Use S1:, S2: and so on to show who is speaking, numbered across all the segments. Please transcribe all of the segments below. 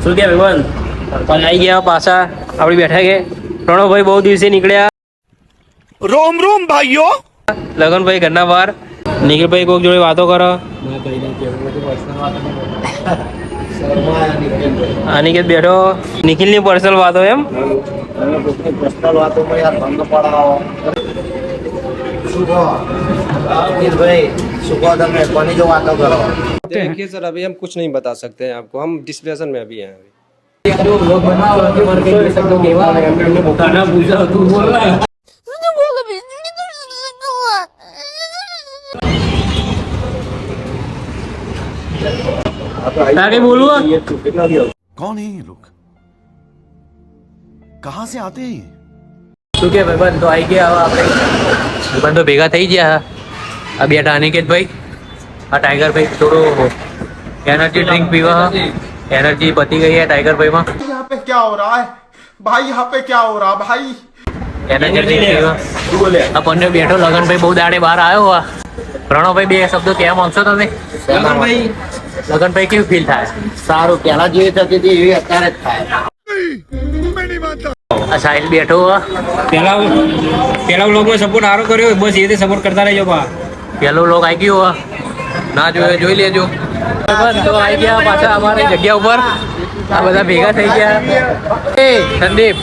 S1: શું કે ભાઈ પણ આવી ગયા પાછા આપડી બેઠા કે પ્રણવભાઈ બહુ દિવસે નીકળ્યા.
S2: રોમ રોમ ભાઈઓ.
S1: લગનભાઈ ઘરના બહાર. નિખિલભાઈ કોઈક જોડે વાતો કરો. અનિકેત બેઠો. નિખિલ ની પર્સનલ વાતો એમ.
S3: देखिए सर अभी हम कुछ नहीं बता सकते हैं आपको, हम डिस्कशन में अभी हैं अभी.
S1: તારે બોલવું
S2: कौन है ये लोग? कहाँ से आते हैं?
S1: શું કે ભાઈ તો આવી ગયા હવે આપણે બંધો ભેગા થઈ ગયા. આ બેઠા અનિકેતભાઈ, આ ટાઈગરભાઈ થોડું એનર્જી ડ્રિંક પીવા. એનર્જી પતી ગઈ है टाइगर માં.
S2: यहाँ पे क्या हो रहा है भाई? यहाँ पे क्या हो रहा है भाई?
S1: એનર્જી ડ્રિંક પીવા. આ બંને બેઠો. લગનભાઈ બહુ દાડે બહાર આવ્યો. પ્રણવભાઈ બે શબ્દો કહેવા માંગશો તમે? લગનભાઈ કેવું ફીલ થાય?
S4: સારું, પેલા જેવી થતી હતી એવી અત્યારે જ થાય.
S1: આ સાહિલ બેઠો. પેલા વ્લોગમાં સપોર્ટ સારો કર્યો, બસ એ રીતે સપોર્ટ કરતા રહેજો. પેલો વ્લોગ આવી ગયો, ના જોયો જોઈ લેજો. તો આવી ગયા પાછા અમારી જગ્યા ઉપર. આ બધા ભેગા થઈ ગયા. એ સંદીપ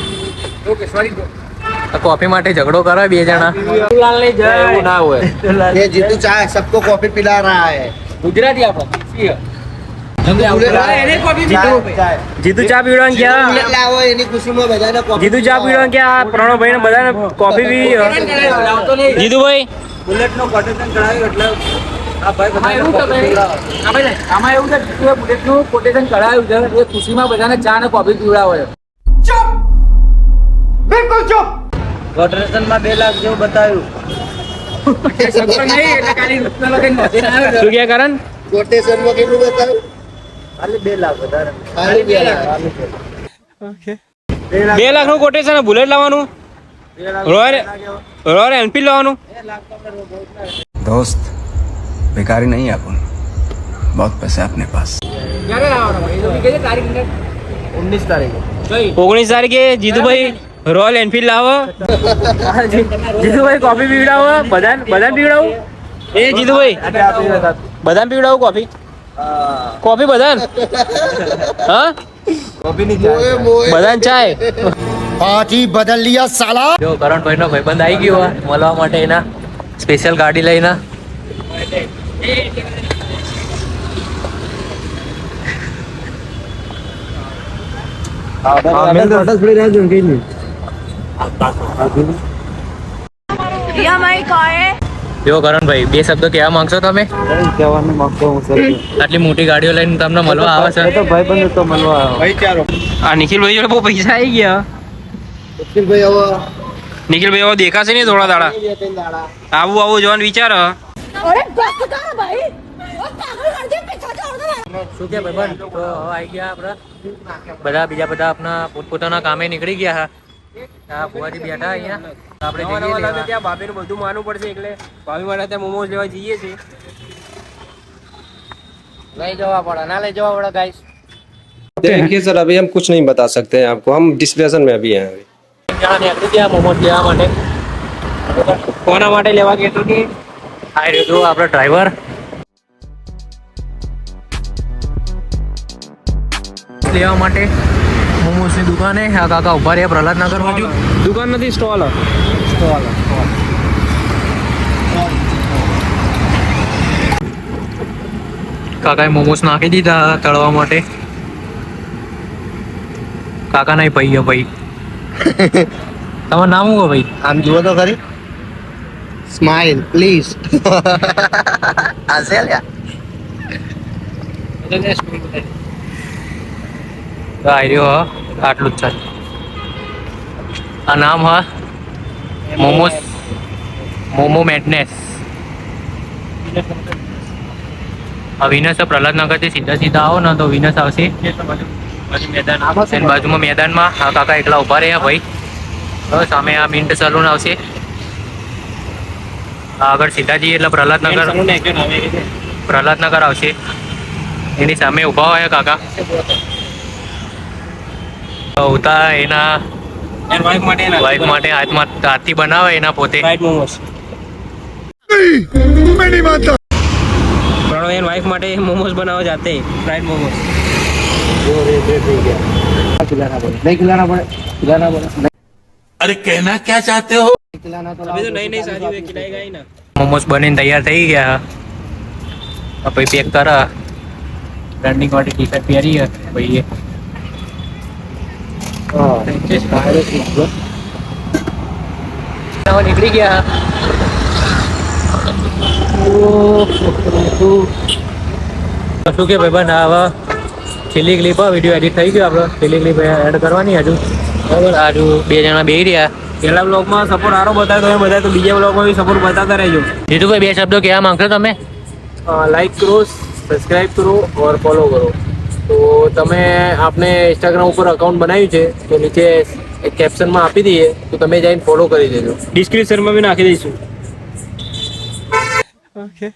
S1: કોફી માટે ઝઘડો કરે બે જણા. એવું ના હોય.
S4: ये जीतू चाय सबको कॉफी पिला रहा है.
S1: ગુજરાતી આપણે જીતુ ચા પીવડા ક્યાં?
S4: लाओ एनी खुशीમાં બધાને coffee
S1: જીતુ ચા પીવડા ક્યાં? પ્રણવભાઈ ને બધાને કોફી પી. જીતુભાઈ
S3: બુલેટ નો કોટેશન કરાવ્યું એટલે આ ભાઈ
S5: આમાં એવું છે કે બુલેટ નું કોટેશન કઢાયું છે એ ખુશીમાં બધાને ચા ને કોફી પીવડાવે.
S3: કોટેશન માં 2 લાખ જેવું બતાવ્યું.
S1: શું કે કરણ?
S4: કોટેશન માં કેટલું બતાવ્યું?
S3: ખાલી 2 લાખ વધારે.
S4: ખાલી 2 લાખ.
S1: 2 લાખ નું કોટેશન બુલેટ લાવવાનું. રોયલ એનફિલ્ડ લાવવાનું.
S6: दोस्त बेकारी नहीं है अपन, बहुत पैसे अपने पास.
S5: ક્યારે લાવવાનો ભાઈ? તો કે તારીખ
S3: 19 તારીખે.
S1: 19 તારીખે જીતુભાઈ રોયલ એનફિલ્ડ લાવો. જીતુભાઈ કોફી પીવડાવો. બધાને પીવડાવું. એ જીતુભાઈ બધાને પીવડાવું કોફી. કોફી બધાને. હા બધાને ચાય.
S2: पार्टी बदल लिया साला.
S1: જો કરણભાઈ નો ભાઈબંધ આવી ગયો મળવા માટે. એના સ્પેશિયલ ગાડી લઈને જો કરણભાઈ બે શબ્દો કહેવા માંગશો તમે?
S3: કહેવાનું માંગતો હું સર.
S1: આટલી મોટી ગાડીઓ લઈને તમને મળવા આવે છે.
S3: તો ભાઈ બંધ તો મળવા આવ્યો.
S1: આ નિખિલભાઈ જોડે બહુ પૈસા આવી ગયા.
S4: ભાઈ હવે
S1: નિખિલભાઈ હવે દેખાશે નહીં થોડા દાડા. આવું આવું જોવાનું વિચાર. શું કે ભાઈ તો હવે આવી ગયા આપડે બધા. બીજા બધા આપણા પોતપોતાના કામે નીકળી ગયા. હા ભુવાજી બેઠા અહીંયા. આપણે જઈએ ત્યાં ભાભીનું બધું માનવું પડશે એટલે ભાભી માટે ત્યાં મોમોઝ લેવા જઈએ છીએ.
S4: લઈ જવા પડે, ના લઈ જવા પડે ગાઈસ.
S3: देखिए सर अभी हम कुछ नहीं बता सकते हैं आपको, हम डिस्कशन में अभी हैं अभी.
S1: નીકળી ગયા મોમોઝ લેવા માટે. કોના માટે લેવા ગયો કે આ રહ્યો જો આપણો ડ્રાઈવર લેવા માટે મોમોઝની દુકાને. આ કાકા ઉભા રહ્યા પ્રહલાદનગર બાજુ. દુકાન નથી, સ્ટોલ. કાકાએ મોમોઝ નાખી દીધા તળવા માટે. કાકા નહીં ભાઈ ભાઈ. તમારું નામ શું ભાઈ?
S4: આમ જુઓ તો ખરી. Smile please. હસે લ્યા.
S1: આટલું જ છે. આ નામ હા મોમો મેડનેસ. આ વિનસ પ્રહલાદનગર થી સીધા સીધા આવો ને તો વિનસ આવશે. બાજુમાં મેદાનમાં આ કાકા એકલા ઉભા રહ્યા ભાઈ. સામે આ મિન્ટ સલૂન આવશે. આગળ સીધા જઈએ એટલે પ્રહલાદનગર આવશે. એની સામે ઉભા હોય કાકા. ઉતા એના
S5: વાઈફ માટે
S1: વાઈફ માટે હાથથી બનાવે એના પોતે
S5: fried momos Pranav and wife માટે મોમોસ બનાવવા જાતે ફ્રાઈડ મોમોસ
S7: अरे कहना क्या चाहते हो
S5: अभी तो नई नई शादी हुई खिलाएगा ही ना
S1: મોમોસ બનીને તૈયાર થઈ ગયા પછી પેક કરા રનિંગ વાળી ટી શર્ટ પહેરી ભાઈએ નીકળી ગયા શું કે ભાઈ બન હવે છેલ્લી ક્લિપ વિડીયો એડિટ થઈ ગયો આપણો છેલ્લી ક્લિપ એડ કરવાની હજુ બરાબર આજુ 2 જણા બેહી રહ્યા
S5: પહેલા બ્લોગમાં સપોર્ટ સારો બતાવ્યો તમે બધા તો બીજા બ્લોગમાં બી સપોર્ટ બતાવતા રહેજો
S1: જીતુભાઈ 2 શબ્દો કહેવા માંગશો તમે
S5: लाइक करो सब्सक्राइब करो और फॉलो करो तो તમે આપને ઇન્સ્ટાગ્રામ ઉપર અકાઉન્ટ બનાવ્યું છે તો નીચે એક કેપ્શનમાં આપી દઈએ તો તમે જઈને ફોલો કરી દેજો ડિસ્ક્રિપ્શનમાં બી નાખી દઈશું ઓકે